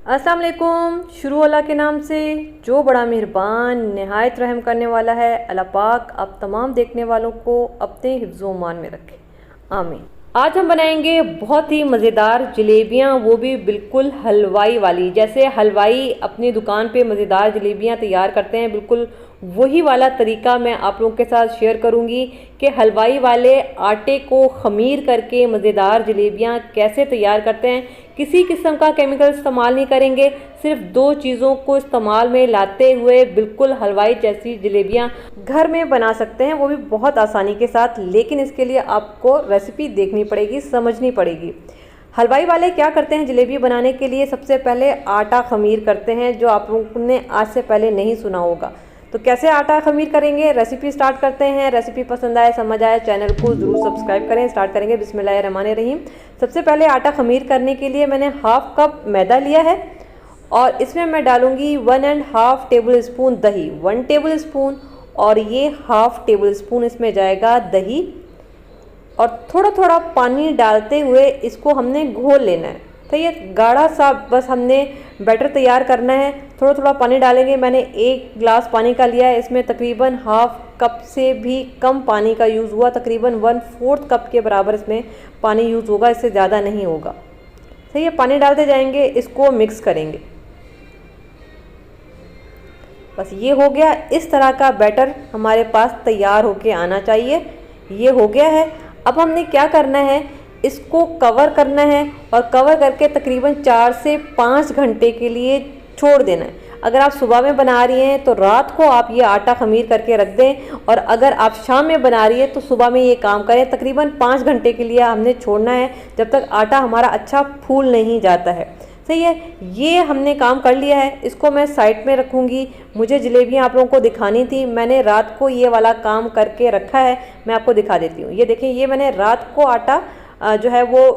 अस्सलाम वालेकुम। शुरू अल्लाह के नाम से जो बड़ा मेहरबान नहायत रहम करने वाला है। अल्लाह पाक आप तमाम देखने वालों को अपने हिफ्ज़ो मान में रखे, आमीन। आज हम बनाएंगे बहुत ही मज़ेदार जलेबियाँ, वो भी बिल्कुल हलवाई वाली। जैसे हलवाई अपनी दुकान पे मज़ेदार जलेबियाँ तैयार करते हैं, बिल्कुल वही वाला तरीका मैं आप लोगों के साथ शेयर करूंगी कि हलवाई वाले आटे को ख़मीर करके मज़ेदार जलेबियाँ कैसे तैयार करते हैं। किसी किस्म का केमिकल इस्तेमाल नहीं करेंगे, सिर्फ दो चीज़ों को इस्तेमाल में लाते हुए बिल्कुल हलवाई जैसी जलेबियाँ घर में बना सकते हैं, वो भी बहुत आसानी के साथ। लेकिन इसके लिए आपको रेसिपी देखनी पड़ेगी, समझनी पड़ेगी। हलवाई वाले क्या करते हैं जलेबी बनाने के लिए? सबसे पहले आटा ख़मीर करते हैं, जो आप लोगों ने आज से पहले नहीं सुना होगा। तो कैसे आटा ख़मीर करेंगे, रेसिपी स्टार्ट करते हैं। रेसिपी पसंद आए, समझ आए, चैनल को ज़रूर सब्सक्राइब करें। स्टार्ट करेंगे बिस्मिल्लाहिर्रहमानिर्रहीम। सबसे पहले आटा ख़मीर करने के लिए मैंने हाफ़ कप मैदा लिया है और इसमें मैं डालूंगी 1.5 टेबल स्पून दही, 1 टेबल स्पून, और ये हाफ़ टेबल स्पून इसमें जाएगा दही। और थोड़ा थोड़ा पानी डालते हुए इसको हमने घोल लेना है। तो ये गाढ़ा सा बस हमने बैटर तैयार करना है। थोड़ा थोड़ा पानी डालेंगे। मैंने 1 गिलास पानी का लिया है, इसमें तकरीबन हाफ़ कप से भी कम पानी का यूज़ हुआ, तकरीबन 1/4 कप के बराबर इसमें पानी यूज़ होगा, इससे ज़्यादा नहीं होगा। सही है, पानी डालते जाएंगे, इसको मिक्स करेंगे। बस ये हो गया। इस तरह का बैटर हमारे पास तैयार होके आना चाहिए। ये हो गया है। अब हमने क्या करना है, इसको कवर करना है और कवर करके तकरीबन 4 से 5 घंटे के लिए छोड़ देना है। अगर आप सुबह में बना रही हैं तो रात को आप ये आटा ख़मीर करके रख दें, और अगर आप शाम में बना रही है तो सुबह में ये काम करें। तकरीबन 5 घंटे के लिए हमने छोड़ना है, जब तक आटा हमारा अच्छा फूल नहीं जाता है। सही है, ये हमने काम कर लिया है। इसको मैं साइड में रखूँगी। मुझे जलेबियाँ आप लोगों को दिखानी थी, मैंने रात को ये वाला काम करके रखा है। मैं आपको दिखा देती हूँ। ये देखें, ये मैंने रात को आटा जो है वो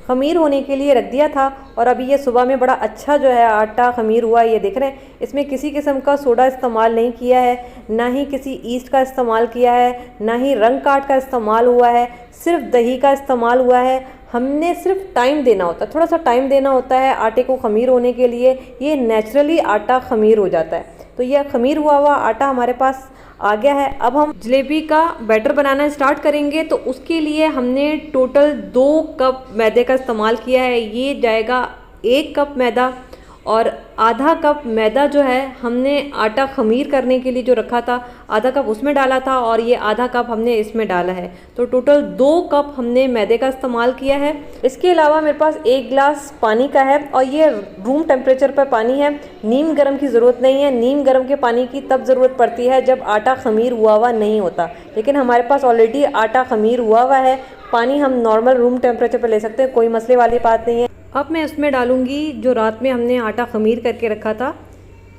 ख़मीर होने के लिए रख दिया था, और अभी ये सुबह में बड़ा अच्छा जो है आटा ख़मीर हुआ है। ये देख रहे हैं, इसमें किसी किस्म का सोडा इस्तेमाल नहीं किया है, ना ही किसी ईस्ट का इस्तेमाल किया है, ना ही रंग काट का इस्तेमाल हुआ है, सिर्फ दही का इस्तेमाल हुआ है। हमने सिर्फ टाइम देना होता है, थोड़ा सा टाइम देना होता है आटे को ख़मीर होने के लिए। ये नेचुरली आटा ख़मीर हो जाता है। तो यह ख़मीर हुआ हुआ आटा हमारे पास आ गया है। अब हम जलेबी का बैटर बनाना स्टार्ट करेंगे। तो उसके लिए हमने टोटल 2 कप मैदे का इस्तेमाल किया है। ये जाएगा 1 कप मैदा, और आधा कप मैदा जो है हमने आटा ख़मीर करने के लिए जो रखा था, आधा कप उसमें डाला था, और ये आधा कप हमने इसमें डाला है। तो टोटल 2 कप हमने मैदे का इस्तेमाल किया है। इसके अलावा मेरे पास 1 गिलास पानी का है, और ये रूम टेम्परेचर पर पानी है। नीम गर्म की ज़रूरत नहीं है। नीम गर्म के पानी की तब ज़रूरत पड़ती है जब आटा ख़मीर हुआ हुआ नहीं होता, लेकिन हमारे पास ऑलरेडी आटा ख़मीर हुआ हुआ है। पानी हम नॉर्मल रूम टेम्परेचर पर ले सकते हैं, कोई मसले वाली बात नहीं है। अब मैं इसमें डालूंगी जो रात में हमने आटा ख़मीर करके रखा था,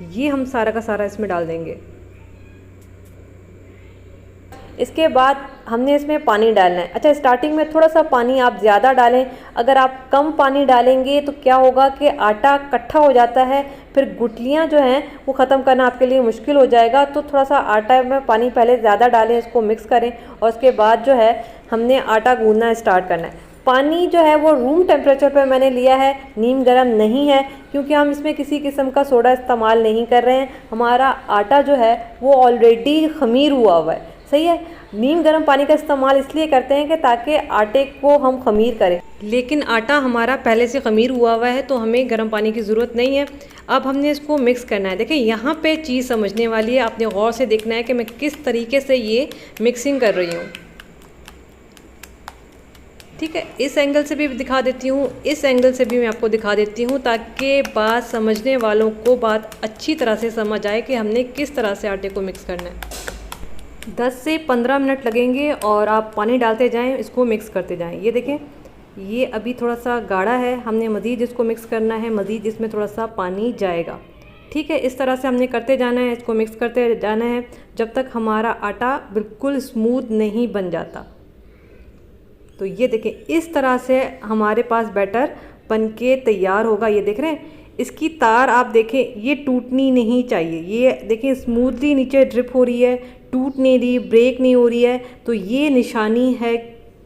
ये हम सारा का सारा इसमें डाल देंगे। इसके बाद हमने इसमें पानी डालना है। अच्छा, स्टार्टिंग में थोड़ा सा पानी आप ज़्यादा डालें। अगर आप कम पानी डालेंगे तो क्या होगा कि आटा इकट्ठा हो जाता है, फिर गुठलियाँ जो हैं वो ख़त्म करना आपके लिए मुश्किल हो जाएगा। तो थोड़ा सा आटा में पानी पहले ज़्यादा डालें, इसको मिक्स करें, और उसके बाद जो है हमने आटा गूंदना स्टार्ट करना है। पानी जो है वो रूम टेम्परेचर पर मैंने लिया है, नीम गर्म नहीं है, क्योंकि हम इसमें किसी किस्म का सोडा इस्तेमाल नहीं कर रहे हैं। हमारा आटा जो है वो ऑलरेडी ख़मीर हुआ हुआ है। सही है, नीम गर्म पानी का इस्तेमाल इसलिए करते हैं कि ताकि आटे को हम ख़मीर करें, लेकिन आटा हमारा पहले से ख़मीर हुआ हुआ है तो हमें गर्म पानी की ज़रूरत नहीं है। अब हमने इसको मिक्स करना है। देखिए, यहाँ पे चीज़ समझने वाली है, आपने गौर से देखना है कि मैं किस तरीके से ये मिक्सिंग कर रही हूँ। ठीक है, इस एंगल से भी दिखा देती हूँ, इस एंगल से भी मैं आपको दिखा देती हूँ, ताकि बात समझने वालों को बात अच्छी तरह से समझ आए कि हमने किस तरह से आटे को मिक्स करना है। 10 से 15 मिनट लगेंगे, और आप पानी डालते जाएं, इसको मिक्स करते जाएं। ये देखें, ये अभी थोड़ा सा गाढ़ा है, हमने मज़ीद इसको मिक्स करना है, मज़ीद इसमें थोड़ा सा पानी जाएगा। ठीक है, इस तरह से हमने करते जाना है, इसको मिक्स करते जाना है जब तक हमारा आटा बिल्कुल स्मूथ नहीं बन जाता। तो ये देखें, इस तरह से हमारे पास बैटर बनके तैयार होगा। ये देख रहे हैं, इसकी तार आप देखें, ये टूटनी नहीं चाहिए। ये देखें, स्मूथली नीचे ड्रिप हो रही है, टूट नहीं रही, ब्रेक नहीं हो रही है। तो ये निशानी है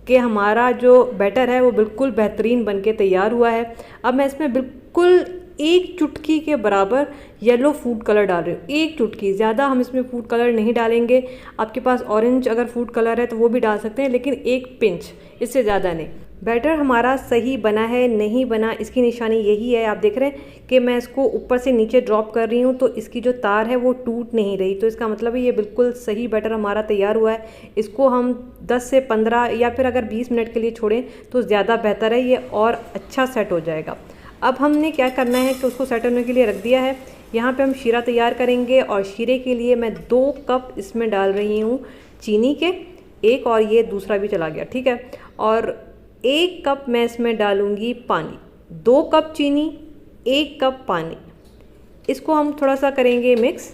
कि हमारा जो बैटर है वो बिल्कुल बेहतरीन बनके तैयार हुआ है। अब मैं इसमें बिल्कुल एक चुटकी के बराबर येलो फूड कलर डाल रही हूँ, एक चुटकी, ज़्यादा हम इसमें फूड कलर नहीं डालेंगे। आपके पास ऑरेंज अगर फूड कलर है तो वो भी डाल सकते हैं, लेकिन एक पिंच, इससे ज़्यादा नहीं। बैटर हमारा सही बना है नहीं बना, इसकी निशानी यही है। आप देख रहे हैं कि मैं इसको ऊपर से नीचे ड्रॉप कर रही हूँ तो इसकी जो तार है वो टूट नहीं रही, तो इसका मतलब है ये बिल्कुल सही बैटर हमारा तैयार हुआ है। इसको हम 10 से 15 या फिर अगर 20 मिनट के लिए छोड़ें तो ज़्यादा बेहतर है, ये और अच्छा सेट हो जाएगा। अब हमने क्या करना है कि उसको सेट होने के लिए रख दिया है। यहाँ पे हम शीरा तैयार करेंगे और शीरे के लिए मैं 2 कप इसमें डाल रही हूँ चीनी के, एक और ये दूसरा भी चला गया, ठीक है। और 1 कप मैं इसमें डालूँगी पानी, 2 कप चीनी 1 कप पानी, इसको हम थोड़ा सा करेंगे मिक्स।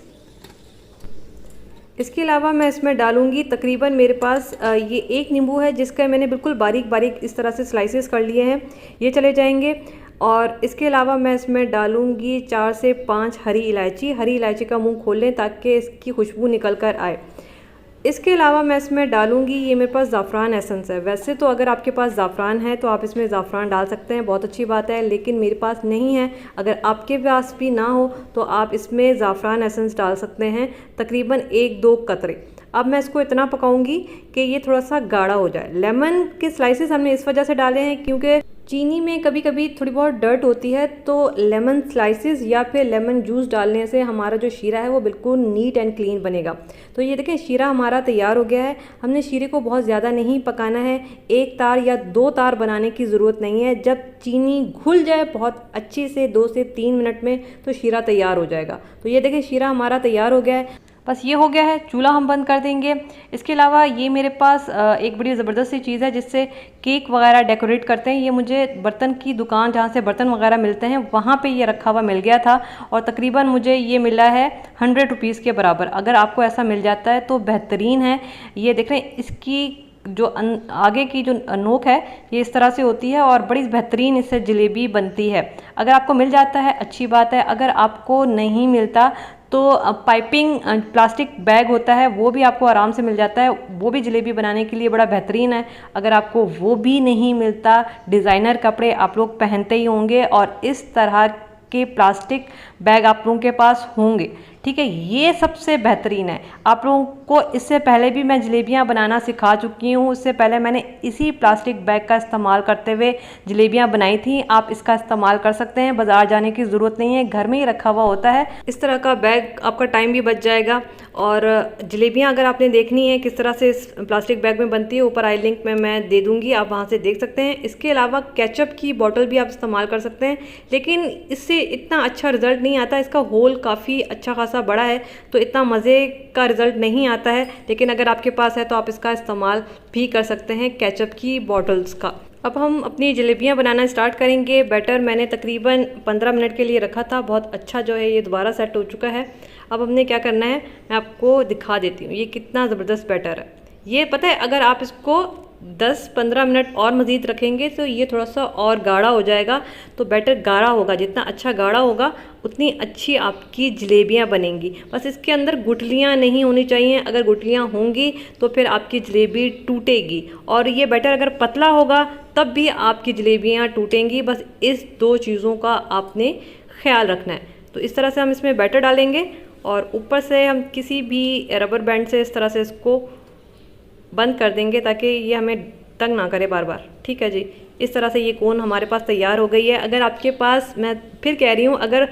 इसके अलावा मैं इसमें डालूँगी तकरीबन मेरे पास ये 1 नींबू है जिसका मैंने बिल्कुल बारीक बारीक इस तरह से स्लाइसेस कर लिए हैं, ये चले जाएंगे। और इसके अलावा मैं इसमें डालूँगी 4 से 5 हरी इलायची। हरी इलायची का मुंह खोल लें ताकि इसकी खुशबू निकल कर आए। इसके अलावा मैं इसमें डालूँगी, ये मेरे पास ज़ाफ़रान एसेंस है। वैसे तो अगर आपके पास ज़ाफ़रान है तो आप इसमें ज़ाफ़रान डाल सकते हैं, बहुत अच्छी बात है, लेकिन मेरे पास नहीं है। अगर आपके पास भी ना हो तो आप इसमें ज़ाफ़रान एसेंस डाल सकते हैं, तकरीबन 1-2 कतरे। अब मैं इसको इतना पकाऊंगी कि ये थोड़ा सा गाढ़ा हो जाए। लेमन के स्लाइसेस हमने इस वजह से डाले हैं क्योंकि चीनी में कभी कभी थोड़ी बहुत डर्ट होती है, तो लेमन स्लाइसेस या फिर लेमन जूस डालने से हमारा जो शीरा है वो बिल्कुल नीट एंड क्लीन बनेगा। तो ये देखें शीरा हमारा तैयार हो गया है। हमने शीरे को बहुत ज़्यादा नहीं पकाना है, 1 तार या 2 तार बनाने की ज़रूरत नहीं है। जब चीनी घुल जाए बहुत अच्छे से 2 से 3 मिनट में तो शीरा तैयार हो जाएगा। तो ये देखें शीरा हमारा तैयार हो गया है, बस ये हो गया है। चूल्हा हम बंद कर देंगे। इसके अलावा ये मेरे पास एक बड़ी ज़बरदस्त सी चीज़ है जिससे केक वगैरह डेकोरेट करते हैं। ये मुझे बर्तन की दुकान जहाँ से बर्तन वगैरह मिलते हैं वहाँ पे ये रखा हुआ मिल गया था और तकरीबन मुझे ये मिला है 100 रुपीज़ के बराबर। अगर आपको ऐसा मिल जाता है तो बेहतरीन है। ये देख रहे हैं, इसकी जो आगे की जो नोक है ये इस तरह से होती है और बड़ी बेहतरीन इससे जलेबी बनती है। अगर आपको मिल जाता है अच्छी बात है, अगर आपको नहीं मिलता तो पाइपिंग प्लास्टिक बैग होता है वो भी आपको आराम से मिल जाता है, वो भी जलेबी बनाने के लिए बड़ा बेहतरीन है। अगर आपको वो भी नहीं मिलता, डिज़ाइनर कपड़े आप लोग पहनते ही होंगे और इस तरह के प्लास्टिक बैग आप लोगों के पास होंगे, ठीक है, ये सबसे बेहतरीन है। आप लोगों को इससे पहले भी मैं जलेबियाँ बनाना सिखा चुकी हूँ। उससे पहले मैंने इसी प्लास्टिक बैग का इस्तेमाल करते हुए जलेबियाँ बनाई थी। आप इसका इस्तेमाल कर सकते हैं, बाज़ार जाने की ज़रूरत नहीं है, घर में ही रखा हुआ होता है। इस तरह का बैग आपका टाइम भी बच जाएगा। और जलेबियाँ अगर आपने देखनी है किस तरह से इस प्लास्टिक बैग में बनती है, ऊपर आई लिंक में मैं दे दूँगी, आप वहाँ से देख सकते हैं। इसके अलावा केचप की बॉटल भी आप इस्तेमाल कर सकते हैं, लेकिन इससे इतना अच्छा रिज़ल्ट नहीं आता। इसका होल काफ़ी अच्छा खासा बड़ा है तो इतना मज़े का रिज़ल्ट नहीं आता है, लेकिन अगर आपके पास है तो आप इसका इस्तेमाल भी कर सकते हैं केचप की बॉटल्स का। अब हम अपनी जलेबियाँ बनाना स्टार्ट करेंगे। बैटर मैंने तकरीबन 15 मिनट के लिए रखा था, बहुत अच्छा जो है ये दोबारा सेट हो चुका है। अब हमने क्या करना है मैं आपको दिखा देती हूँ ये कितना ज़बरदस्त बैटर है। ये पता है अगर आप इसको 10-15 मिनट और मज़ीद रखेंगे तो ये थोड़ा सा और गाढ़ा हो जाएगा। तो बैटर गाढ़ा होगा, जितना अच्छा गाढ़ा होगा उतनी अच्छी आपकी जलेबियाँ बनेंगी। बस इसके अंदर गुठलियाँ नहीं होनी चाहिए, अगर गुठलियाँ होंगी तो फिर आपकी जलेबी टूटेगी। और ये बैटर अगर पतला होगा तब भी आपकी जलेबियाँ टूटेंगी। बस इस 2 चीज़ों का आपने ख्याल रखना है। तो इस तरह से हम इसमें बैटर डालेंगे और ऊपर से हम किसी भी रबर बैंड से इस तरह से इसको बंद कर देंगे ताकि ये हमें तंग ना करे बार बार, ठीक है जी। इस तरह से ये कोन हमारे पास तैयार हो गई है। अगर आपके पास, मैं फिर कह रही हूँ, अगर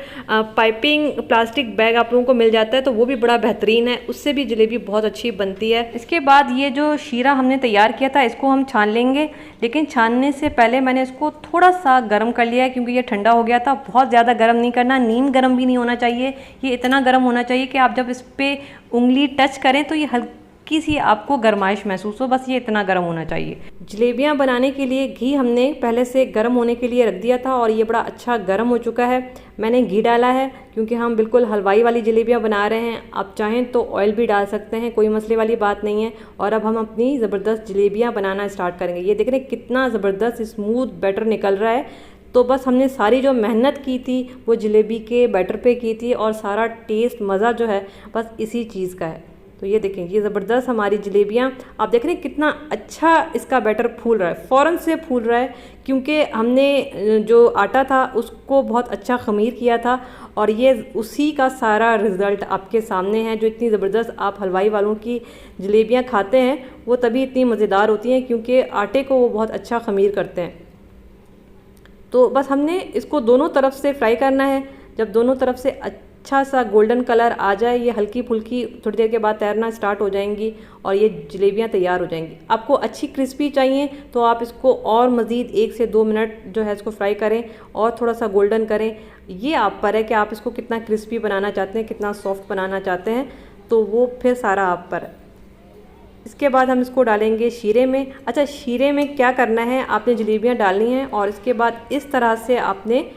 पाइपिंग प्लास्टिक बैग आप लोगों को मिल जाता है तो वो भी बड़ा बेहतरीन है, उससे भी जलेबी बहुत अच्छी बनती है। इसके बाद ये जो शीरा हमने तैयार किया था इसको हम छान लेंगे, लेकिन छानने से पहले मैंने इसको थोड़ा सा गर्म कर लिया है क्योंकि ये ठंडा हो गया था। बहुत ज़्यादा गर्म नहीं करना, नीम गर्म भी नहीं होना चाहिए, ये इतना गर्म होना चाहिए कि आप जब इस पर उंगली टच करें तो ये हल्की सी आपको गर्माइश महसूस हो, बस ये इतना गर्म होना चाहिए। जलेबियाँ बनाने के लिए घी हमने पहले से गर्म होने के लिए रख दिया था और ये बड़ा अच्छा गर्म हो चुका है। मैंने घी डाला है क्योंकि हम बिल्कुल हलवाई वाली जलेबियाँ बना रहे हैं। आप चाहें तो ऑयल भी डाल सकते हैं, कोई मसले वाली बात नहीं है। और अब हम अपनी ज़बरदस्त जलेबियाँ बनाना स्टार्ट करेंगे। ये देख रहे हैं कितना ज़बरदस्त स्मूथ बैटर निकल रहा है। तो बस हमने सारी जो मेहनत की थी वो जलेबी के बैटर पे की थी और सारा टेस्ट मज़ा जो है बस इसी चीज़ का है। तो ये देखें, ये ज़बरदस्त हमारी जलेबियाँ, आप देख रहे हैं कितना अच्छा इसका बैटर फूल रहा है, फ़ौरन से फूल रहा है, क्योंकि हमने जो आटा था उसको बहुत अच्छा ख़मीर किया था और ये उसी का सारा रिज़ल्ट आपके सामने है। जो इतनी ज़बरदस्त आप हलवाई वालों की जलेबियाँ खाते हैं वो तभी इतनी मज़ेदार होती हैं, क्योंकि आटे को वो बहुत अच्छा ख़मीर करते हैं। तो बस हमने इसको दोनों तरफ से फ्राई करना है। जब दोनों तरफ से अच्छा सा गोल्डन कलर आ जाए, ये हल्की फुल्की थोड़ी देर के बाद तैरना स्टार्ट हो जाएंगी और ये जलेबियाँ तैयार हो जाएंगी। आपको अच्छी क्रिस्पी चाहिए तो आप इसको और मज़ीद 1 से 2 मिनट जो है इसको फ्राई करें और थोड़ा सा गोल्डन करें। ये आप पर है कि आप इसको कितना क्रिस्पी बनाना चाहते हैं, कितना सॉफ्ट बनाना चाहते हैं, तो वो फिर सारा आप पर है। इसके बाद हम इसको डालेंगे शीरे में। अच्छा, शीरे में क्या करना है, आपने जलेबियाँ डालनी हैं और इसके बाद इस तरह से आपने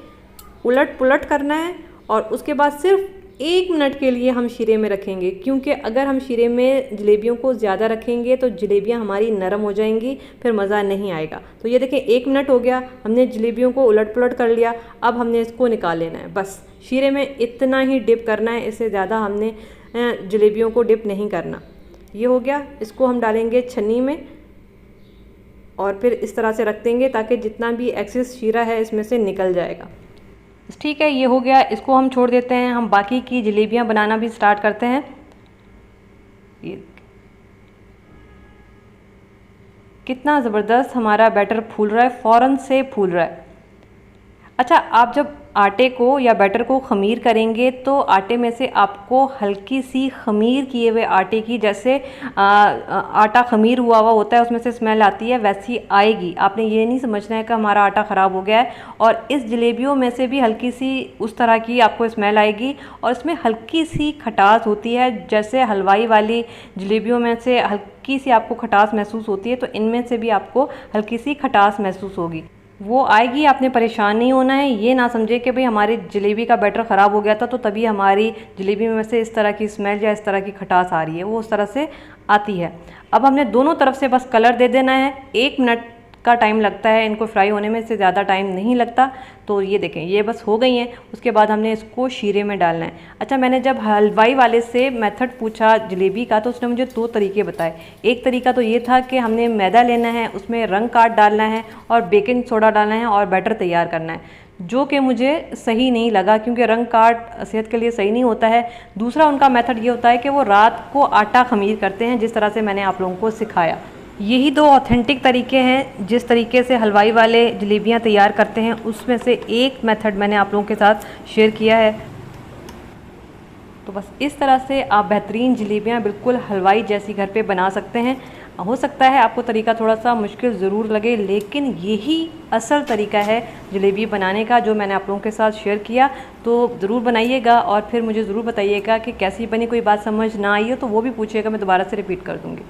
उलट पुलट करना है और उसके बाद सिर्फ 1 मिनट के लिए हम शीरे में रखेंगे, क्योंकि अगर हम शीरे में जलेबियों को ज़्यादा रखेंगे तो जलेबियाँ हमारी नरम हो जाएंगी, फिर मज़ा नहीं आएगा। तो ये देखें 1 मिनट हो गया, हमने जलेबियों को उलट पुलट कर लिया। अब हमने इसको निकाल लेना है, बस शीरे में इतना ही डिप करना है, इससे ज़्यादा हमने जलेबियों को डिप नहीं करना। ये हो गया, इसको हम डालेंगे छन्नी में और फिर इस तरह से रख देंगे ताकि जितना भी एक्सेस शीरा है इसमें से निकल जाएगा। ठीक है, ये हो गया, इसको हम छोड़ देते हैं। हम बाकी की जलेबियाँ बनाना भी स्टार्ट करते हैं। ये कितना ज़बरदस्त हमारा बैटर फूल रहा है, फ़ौरन से फूल रहा है। अच्छा, आप जब आटे को या बैटर को ख़मीर करेंगे तो आटे में से आपको हल्की सी ख़मीर किए हुए आटे की, जैसे आटा ख़मीर हुआ हुआ होता है उसमें से स्मेल आती है, वैसी आएगी। आपने ये नहीं समझना है कि हमारा आटा ख़राब हो गया है। और इस जलेबियों में से भी हल्की सी उस तरह की आपको स्मेल आएगी और इसमें हल्की सी खटास होती है, जैसे हलवाई वाली जलेबियों में से हल्की सी आपको खटास महसूस होती है, तो इनमें से भी आपको हल्की सी खटास महसूस होगी, वो आएगी। आपने परेशान नहीं होना है, ये ना समझे कि भाई हमारी जलेबी का बैटर ख़राब हो गया था तो तभी हमारी जलेबी में से इस तरह की स्मेल या इस तरह की खटास आ रही है, वो उस तरह से आती है। अब हमने दोनों तरफ से बस कलर दे देना है। 1 मिनट का टाइम लगता है इनको फ्राई होने में, से ज़्यादा टाइम नहीं लगता। तो ये देखें, ये बस हो गई हैं। उसके बाद हमने इसको शीरे में डालना है। अच्छा, मैंने जब हलवाई वाले से मेथड पूछा जलेबी का तो उसने मुझे 2 तरीके बताए। एक तरीका तो ये था कि हमने मैदा लेना है, उसमें रंग काट डालना है और बेकिंग सोडा डालना है और बैटर तैयार करना है, जो कि मुझे सही नहीं लगा, क्योंकि रंग काट सेहत के लिए सही नहीं होता है। दूसरा उनका मेथड ये होता है कि वो रात को आटा ख़मीर करते हैं, जिस तरह से मैंने आप लोगों को सिखाया। यही 2 ऑथेंटिक तरीके हैं जिस तरीके से हलवाई वाले जलेबियाँ तैयार करते हैं, उसमें से एक मेथड मैंने आप लोगों के साथ शेयर किया है। तो बस इस तरह से आप बेहतरीन जलेबियाँ बिल्कुल हलवाई जैसी घर पे बना सकते हैं। हो सकता है आपको तरीका थोड़ा सा मुश्किल ज़रूर लगे, लेकिन यही असल तरीका है जलेबी बनाने का जो मैंने आप लोगों के साथ शेयर किया। तो ज़रूर बनाइएगा और फिर मुझे ज़रूर बताइएगा कि कैसी बनी। कोई बात समझ ना आई हो तो वो भी पूछिएगा, मैं दोबारा से रिपीट कर दूँगी।